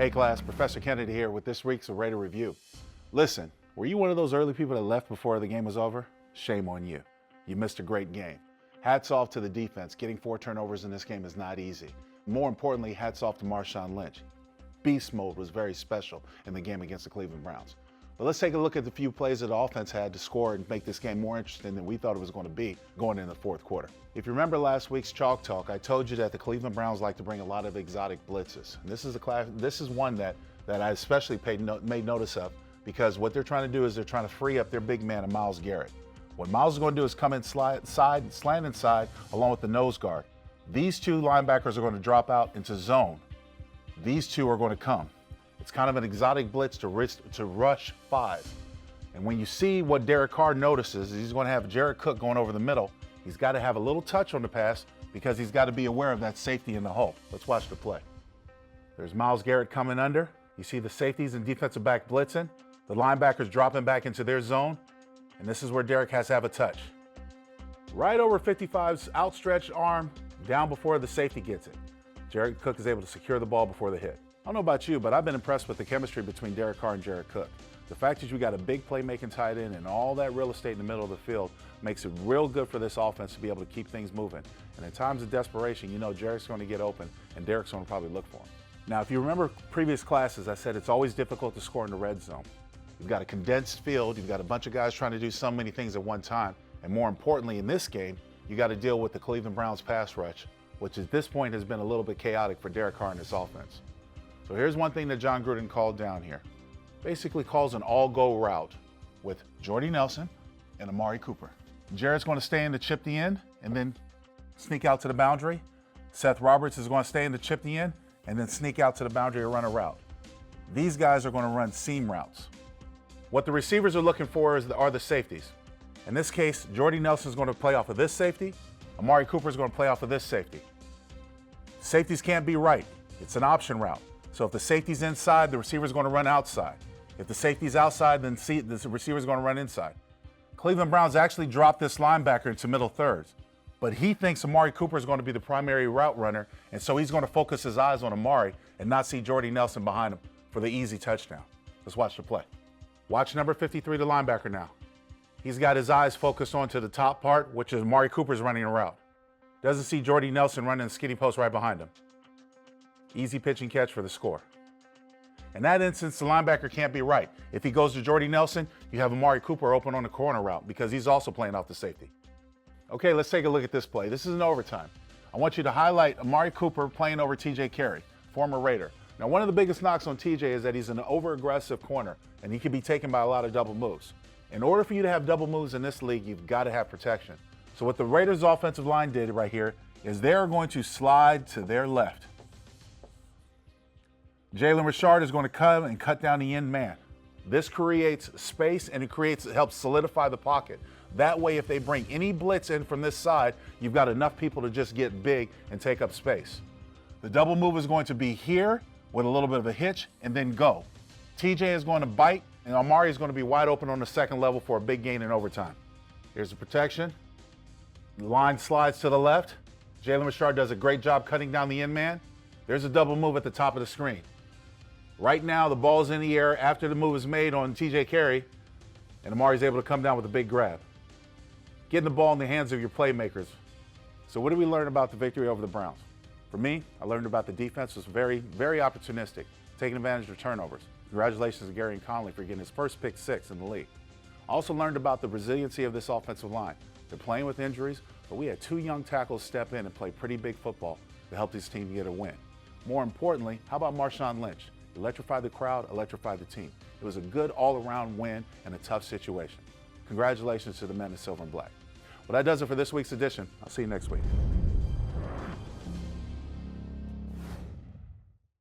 Hey class, Professor Kennedy here with this week's Raider Review. Listen, were you one of those early people that left before the game was over? Shame on you. You missed a great game. Hats off to the defense. Getting 4 turnovers in this game is not easy. More importantly, hats off to Marshawn Lynch. Beast mode was very special in the game against the Cleveland Browns. But let's take a look at the few plays that the offense had to score and make this game more interesting than we thought it was going to be going into the fourth quarter. If you remember last week's Chalk Talk, I told you that the Cleveland Browns like to bring a lot of exotic blitzes. And this is one that I especially made notice of, because what they're trying to do is they're trying to free up their big man, Myles Garrett. What Myles is going to do is come slant inside along with the nose guard. These two linebackers are going to drop out into zone. These two are going to come. It's kind of an exotic blitz to rush 5. And when you see what Derek Carr notices, he's going to have Jared Cook going over the middle. He's got to have a little touch on the pass because he's got to be aware of that safety in the hole. Let's watch the play. There's Myles Garrett coming under. You see the safeties and defensive back blitzing. The linebackers dropping back into their zone. And this is where Derek has to have a touch. Right over 55's outstretched arm, down before the safety gets it. Jared Cook is able to secure the ball before the hit. I don't know about you, but I've been impressed with the chemistry between Derek Carr and Jared Cook. The fact that you got a big playmaking tight end and all that real estate in the middle of the field makes it real good for this offense to be able to keep things moving. And in times of desperation, you know Jared's going to get open and Derek's going to probably look for him. Now, if you remember previous classes, I said it's always difficult to score in the red zone. You've got a condensed field, you've got a bunch of guys trying to do so many things at one time, and more importantly in this game, you got to deal with the Cleveland Browns pass rush, which at this point has been a little bit chaotic for Derek Carr and this offense. So here's one thing that John Gruden called down here. Basically calls an all-go route with Jordy Nelson and Amari Cooper. Jared's going to stay in to chip the end and then sneak out to the boundary. Seth Roberts is going to stay in to chip the end and then sneak out to the boundary and run a route. These guys are going to run seam routes. What the receivers are looking for are the safeties. In this case, Jordy Nelson is going to play off of this safety. Amari Cooper is going to play off of this safety. Safeties can't be right. It's an option route. So if the safety's inside, the receiver's going to run outside. If the safety's outside, then the receiver's going to run inside. Cleveland Browns actually dropped this linebacker into middle thirds, but he thinks Amari Cooper is going to be the primary route runner, and so he's going to focus his eyes on Amari and not see Jordy Nelson behind him for the easy touchdown. Let's watch the play. Watch number 53, the linebacker now. He's got his eyes focused onto the top part, which is Amari Cooper's running a route. Doesn't see Jordy Nelson running the skinny post right behind him. Easy pitch and catch for the score. In that instance, the linebacker can't be right. If he goes to Jordy Nelson, you have Amari Cooper open on the corner route because he's also playing off the safety. Okay, let's take a look at this play. This is an overtime. I want you to highlight Amari Cooper playing over TJ Carey, former Raider. Now, one of the biggest knocks on TJ is that he's an over-aggressive corner, and he can be taken by a lot of double moves. In order for you to have double moves in this league, you've got to have protection. So what the Raiders' offensive line did right here is they're going to slide to their left. Jalen Richard is going to come and cut down the end man. This creates space and it helps solidify the pocket. That way, if they bring any blitz in from this side, you've got enough people to just get big and take up space. The double move is going to be here with a little bit of a hitch and then go. TJ is going to bite and Amari is going to be wide open on the second level for a big gain in overtime. Here's the protection. The line slides to the left. Jalen Richard does a great job cutting down the end man. There's a double move at the top of the screen. Right now, the ball's in the air after the move is made on TJ Carey, and Amari's able to come down with a big grab. Getting the ball in the hands of your playmakers. So what did we learn about the victory over the Browns? For me, I learned about the defense was very, very opportunistic, taking advantage of turnovers. Congratulations to Gary and Conley for getting his first pick 6 in the league. I also learned about the resiliency of this offensive line. They're playing with injuries, but we had 2 young tackles step in and play pretty big football to help this team get a win. More importantly, how about Marshawn Lynch? Electrified the crowd, electrified the team. It was a good all-around win in a tough situation. Congratulations to the men in silver and black. Well, that does it for this week's edition. I'll see you next week.